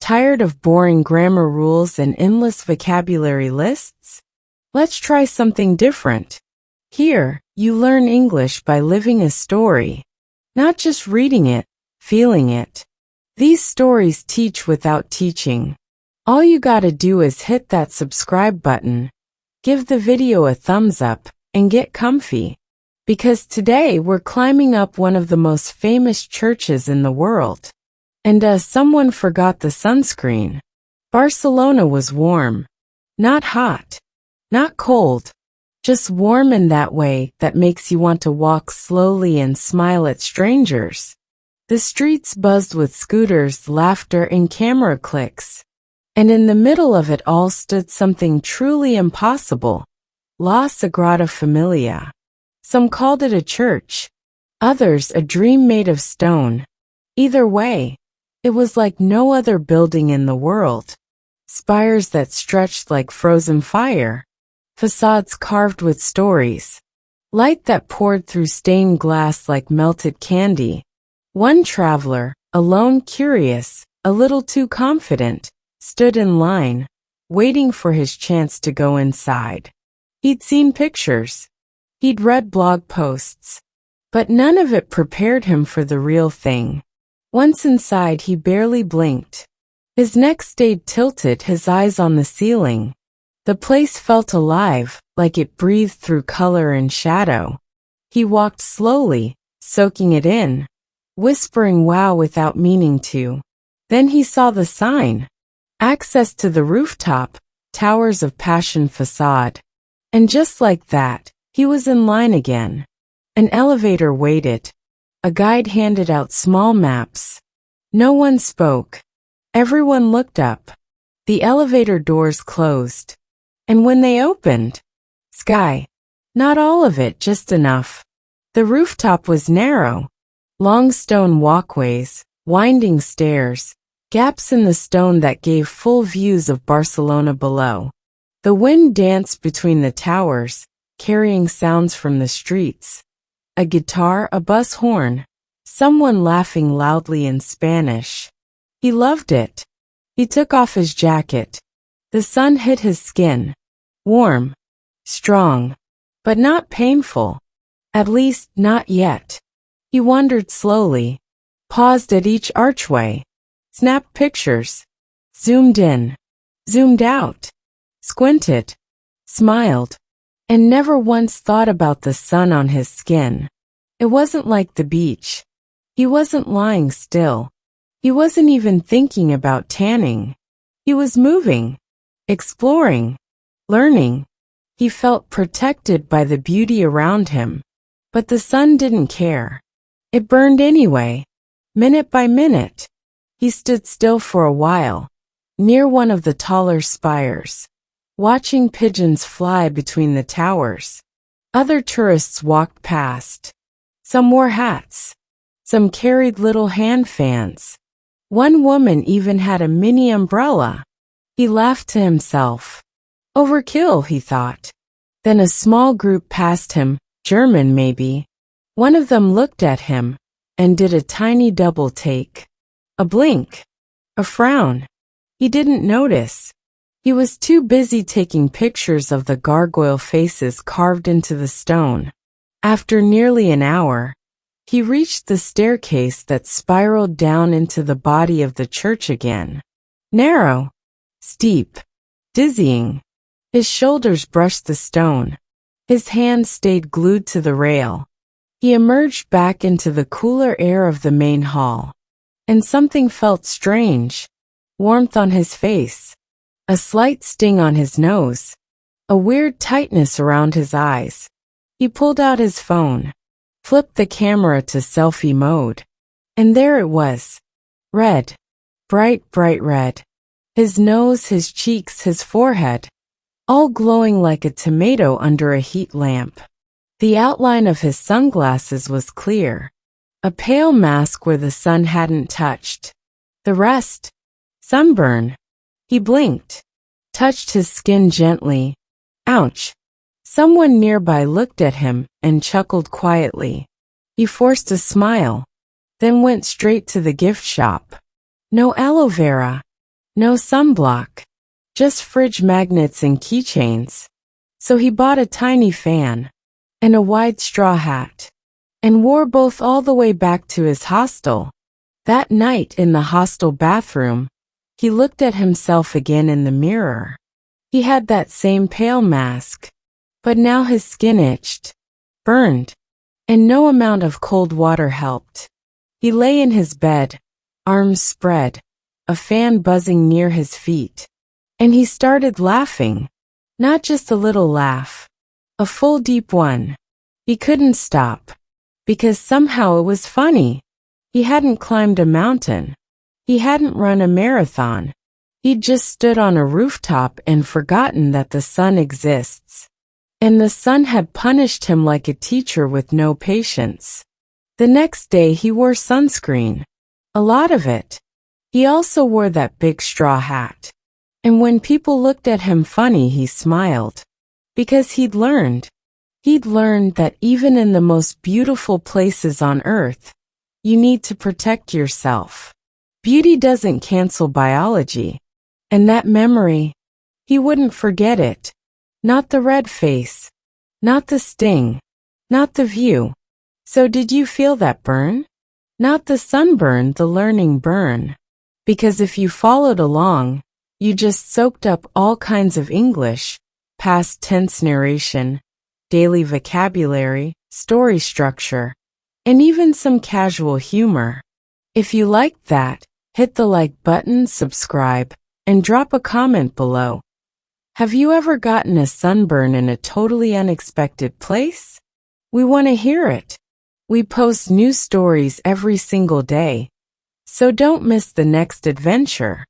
Tired of boring grammar rules and endless vocabulary lists? Let's try something different. Here, you learn English by living a story, not just reading it, feeling it. These stories teach without teaching. All you gotta do is hit that subscribe button, give the video a thumbs up, and get comfy. Because today we're climbing up one of the most famous churches in the world. And someone forgot the sunscreen. Barcelona was warm. Not hot. Not cold. Just warm in that way that makes you want to walk slowly and smile at strangers. The streets buzzed with scooters, laughter, and camera clicks. And in the middle of it all stood something truly impossible. La Sagrada Familia. Some called it a church. Others a dream made of stone. Either way, it was like no other building in the world. Spires that stretched like frozen fire. Facades carved with stories. Light that poured through stained glass like melted candy. One traveler, alone, curious, a little too confident, stood in line, waiting for his chance to go inside. He'd seen pictures. He'd read blog posts. But none of it prepared him for the real thing. Once inside, he barely blinked. His neck stayed tilted, his eyes on the ceiling. The place felt alive, like it breathed through color and shadow. He walked slowly, soaking it in, whispering wow without meaning to. Then he saw the sign. Access to the rooftop, Towers of Passion facade. And just like that, he was in line again. An elevator waited. A guide handed out small maps. No one spoke. Everyone looked up. The elevator doors closed. And when they opened, sky. Not all of it, just enough. The rooftop was narrow. Long stone walkways, winding stairs, gaps in the stone that gave full views of Barcelona below. The wind danced between the towers, carrying sounds from the streets. A guitar, a bus horn, someone laughing loudly in Spanish. He loved it. He took off his jacket. The sun hit his skin. Warm. Strong. But not painful. At least, not yet. He wandered slowly. Paused at each archway. Snapped pictures. Zoomed in. Zoomed out. Squinted. Smiled. And never once thought about the sun on his skin. It wasn't like the beach. He wasn't lying still. He wasn't even thinking about tanning. He was moving, exploring, learning. He felt protected by the beauty around him. But the sun didn't care. It burned anyway, minute by minute. He stood still for a while, near one of the taller spires, watching pigeons fly between the towers. Other tourists walked past. Some wore hats. Some carried little hand fans. One woman even had a mini umbrella. He laughed to himself. Overkill, he thought. Then a small group passed him, German maybe. One of them looked at him and did a tiny double take. A blink. A frown. He didn't notice. He was too busy taking pictures of the gargoyle faces carved into the stone. After nearly an hour, he reached the staircase that spiraled down into the body of the church again. Narrow, steep, dizzying. His shoulders brushed the stone. His hands stayed glued to the rail. He emerged back into the cooler air of the main hall. And something felt strange. Warmth on his face. A slight sting on his nose. A weird tightness around his eyes. He pulled out his phone. Flipped the camera to selfie mode. And there it was. Red. Bright, bright red. His nose, his cheeks, his forehead. All glowing like a tomato under a heat lamp. The outline of his sunglasses was clear. A pale mask where the sun hadn't touched. The rest? Sunburn. He blinked. Touched his skin gently. Ouch. Someone nearby looked at him and chuckled quietly. He forced a smile, then went straight to the gift shop. No aloe vera. No sunblock. Just fridge magnets and keychains. So he bought a tiny fan and a wide straw hat and wore both all the way back to his hostel. That night in the hostel bathroom, he looked at himself again in the mirror. He had that same pale mask, but now his skin itched, burned, and no amount of cold water helped. He lay in his bed, arms spread, a fan buzzing near his feet, and he started laughing. Not just a little laugh, a full deep one. He couldn't stop, because somehow it was funny. He hadn't climbed a mountain. He hadn't run a marathon. He'd just stood on a rooftop and forgotten that the sun exists. And the sun had punished him like a teacher with no patience. The next day he wore sunscreen. A lot of it. He also wore that big straw hat. And when people looked at him funny, he smiled. Because he'd learned that even in the most beautiful places on earth, you need to protect yourself. Beauty doesn't cancel biology. And that memory, he wouldn't forget it. Not the red face. Not the sting. Not the view. So did you feel that burn? Not the sunburn, the learning burn. Because if you followed along, you just soaked up all kinds of English, past tense narration, daily vocabulary, story structure, and even some casual humor. If you liked that, hit the like button, subscribe, and drop a comment below. Have you ever gotten a sunburn in a totally unexpected place? We want to hear it. We post new stories every single day, so don't miss the next adventure.